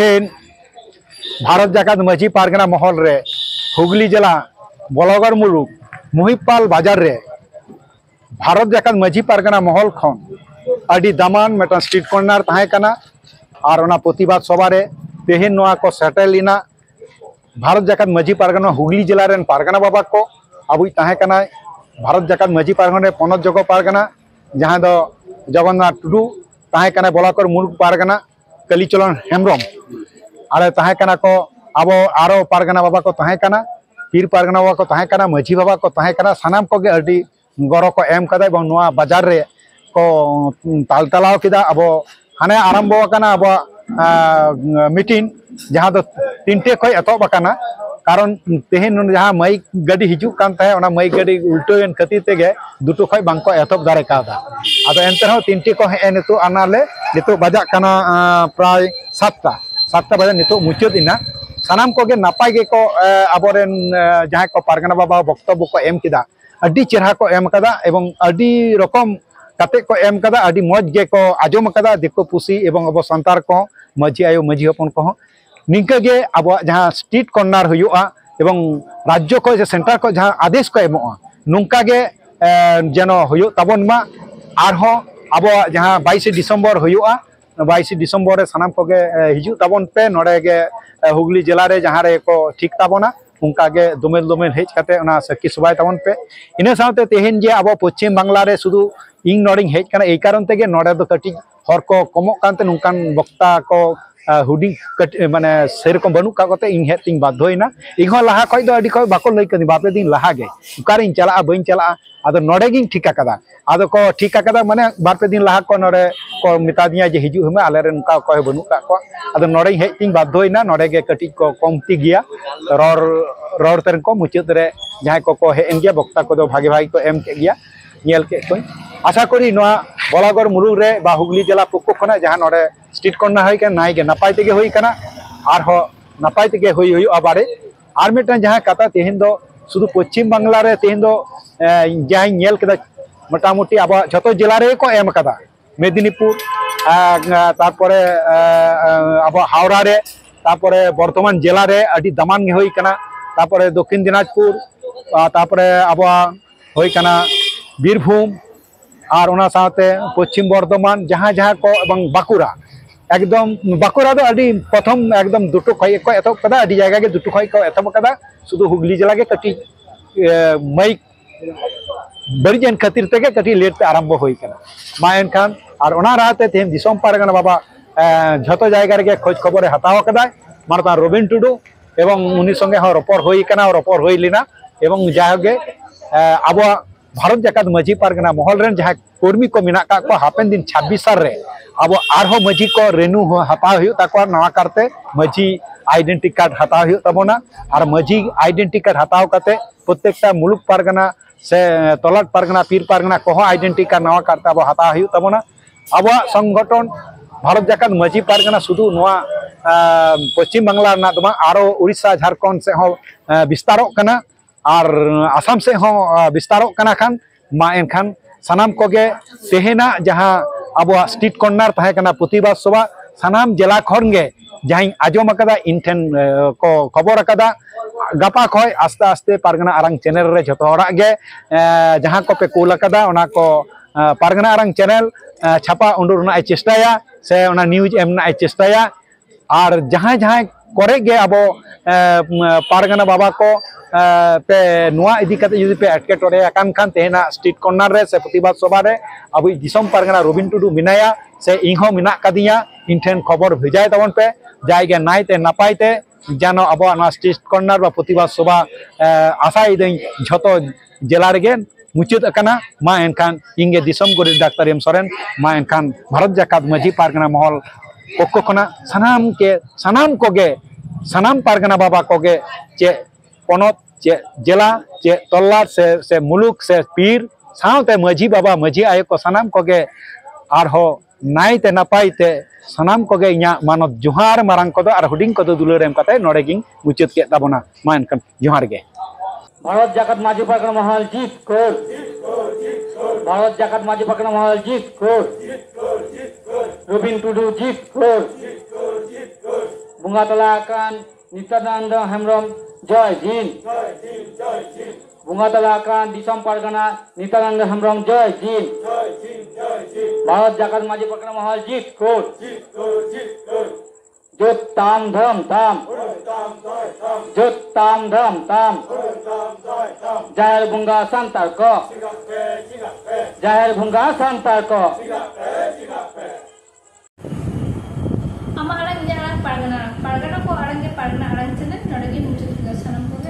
तेहेन भारत जाकात माझी पारगना महल रे हुगली जिला बलगर मुलुक महिपाल बाजार रे भारत जाकात माझी पारगना महल खन अडी दामान मेटा स्ट्रीट कॉर्नर तहां कना और ओना प्रतिबाद सभा रे तेहेन नोआ को सेटलिना भारत जाकात माझी पारगना हुगली जिला रेन पारगना बाबा को अबुई तहां कना भारत जाकात माझी पारगना रे पनत जगह पारगना जहां दो जगन्नाथ टुडू तहां कना बलकर मुलुक पारगना कलीचलन हेम्ब्रम आरे तहां कना को अब आरो पारगना बाबा को तहां कना पीर पारगना बाबा को तहां कना माझी बाबा को तहां कना सानाम को गे अडी गरो को एम कदा एवं नोआ बाजार रे को तालतलाव किदा अब हाने आरंभ कना अब मीटिंग जहां दो तीनटे खय एतब कना कारण तेहेन जहां माइक गाड़ी हिजुक कान ताहे ओना माइक गाड़ी उल्टोयन खातिर तेगे दुटो खय बांको एतब दारे कादा आदो एंते हो तीनटे को हे नितो आनाले नितो बाजा कना प्राय 7टा बजे नितो मुचाद इना सानाम को गे नापाय गे को अबोरेन जहां को पारगना बाबा वक्तव्य को एम किदा अड्डी चेहरा को एम कदा एवं अड्डी रकम कते को एम कदा अड्डी मौज गे को आजम कदा दिको पुसी एवं अब संतार को माझी आयो माझी हपन को निंका गे अब जहां स्ट्रीट कॉर्नर हुआ एवं राज्य को सेंटर को जहां आदेश को एमोआ नुंका गे जनो हुयो तबन मा आरहो अब जहां 22 दिसंबर हुआ 22 दिसंबर रे सानाम को गे हिजु तबन पे नोडे गे हुगली जिला रे जहां रे को ठीक ताबना उनका गे दोमेल हेज काते ओना सखी सबाय तबन पे इने साथे तेहेन जे अब पश्चिम बांग्ला रे सुदु इंग नोडिंग हेज कना ए कारण ते गे नोडे दो कटी हर को कमो कांते नुंकान बक्ता को हुडिंग माने सेरकम बनू कागते इन हेतिंग बाध्यना इहो लाहा खय दो अडी खय बाको लई कनी बापे दिन लाहा गे उकारिन चला बइन चला आदो नोडे गिन ठिका कदा आदो को ठिका कदा माने बापे दिन लाहा को नोडे को मिता दिया जे हिजु हमे आले रेन का को बनू का को आदो नोडे हेतिंग बाध्यना नोडे गे कटी को कमती गिया रोर तेन को मुचत रे जहां को हे एन गे बक्ता को दो भागे भागे को एम के गिया नेल के कोई आशा करी नोआ बलागर मुलुक रे बा हुगली जिला पक्ष खना जहां नोडे स्ट्रीट कॉर्नर होई के नाय गे नापाय तेगे होई कना आर हो नापाय तेगे होई होई अबारे आर मिटन जहां कथा तेहिन दो सुदु पश्चिम बांग्ला रे तेहिन दो जहां नेल केदा मोटामुटी अब जतो जिला रे को एम कदा मेदिनीपुर तारपरे अब हावड़ा रे तारपरे बर्धमान जिला रे अडी दामान गे होई कना तारपरे दक्षिण दिनाजपुर तारपरे अब होई कना बीरभूम और ओना साथे पश्चिम बर्धमान जहां जहां को एवं बाकुरा एकदम बाकुरा दो अडी प्रथम एकदम दुटो खय को एतब कदा अडी जायगा गे दुटो खय को एतब कदा सुदु हुगली जिला गे कटी माइक बरिजन खातिर तेगे कटी लेट पे आरंभ होई कना मा एनखान और ओना राते तेम दिसम पारगना बाबा झतो जायगा रे खोज खबर हताव कदा मारता रबिन टुडू एवं उनी संगे हो रपर होई कना रपर होई लिना एवं जागे अब भारत जाकात माझी पारगना महल रेन जहां कर्मी को मिना का को हापेन दिन 26 साल रे अब आरहो माझी को रेनु हताव हुयो ताको नवा करते माझी आइडेंटिटी कार्ड हताव हुयो तबोना और माझी आइडेंटिटी कार्ड हताव करते प्रत्येकटा मुलुक पारगना से तलाट पारगना पीर पारगना को आइडेंटिटी कार्ड नवा करते अब हताव हुयो तबोना अब संगठन भारत जाकात माझी पारगना सुदु नवा पश्चिम बांग्ला ना दमा आरो उड़ीसा झारखंड से हो विस्तारो कना और आसाम से हो विस्तारो कना खान मा एनखान सानाम कोगे तेहेना जहां अब स्ट्रीट कॉर्नर तहे कना प्रतिबाद सभा सानाम जिला खन गे जहां आजम कदा इनठेन को खबर कदा गपा खय आस्ते आस्ते पारगना आरंग चैनल रे जतो हरा गे जहां को पे कोल कदा ओना को पारगना आरंग चैनल छापा उंडुर ना चेष्टाया से ओना न्यूज एम ना चेष्टाया और जहां जहां करे गे अब पारगना बाबा को पे नुआ इदी कते जुदी पे एटकेटोरे अकान खान तेना स्ट्रीट कॉर्नर रे से प्रतिबाद सभा रे अब दिसम पारगना रबिन टुडू मिनाया से इहो मिना कदिया इनठेन खबर भेजाय तबन पे जायगे नायते नापायते जानो अब ना स्ट्रीट कॉर्नर बा प्रतिबाद सभा आशा इदई झतो जिला रे मुचाद अकना मा एनखान इंगे दिसम गोरी डाक्टर एम सोरेन मा एनखान भारत जाकात माझी पारगना महल पक्ष खना सानाम कोगे सानाम पारगना बाबा कोगे चे पनत चे जिला चे तल्लाट से मुलुक से पीर सावते माझी बाबा माझी आयो को सानाम कोगे आरहो नायते नापायते सानाम कोगे इया मानत जोहार मारंग कोदो आर हुडिंग कोदो दुलार एम काते नोडे गिंग मुचाद के ताबोना मा एनखान जोहार गे भारत जाकात माझी पारगना महल जीत कोर भारत जाकात माझी पारगना महल जीत कोर रबिन टुडू जीत core bunga talakan Nityananda Hemrom Joy Jin bunga talakan Disom Pargana Nityananda Hemrom Joy Jin Bharat Jakat Maji Pargana Mahal Jit Kor Jut Tam Dham Tam Jut Tam Dham Tam Jahir Bunga Santar Ko Jahir Bunga Santar Ko Ama alang jalan pargana ko alang ke pargana alang chana nodagi muncul juga sanam ko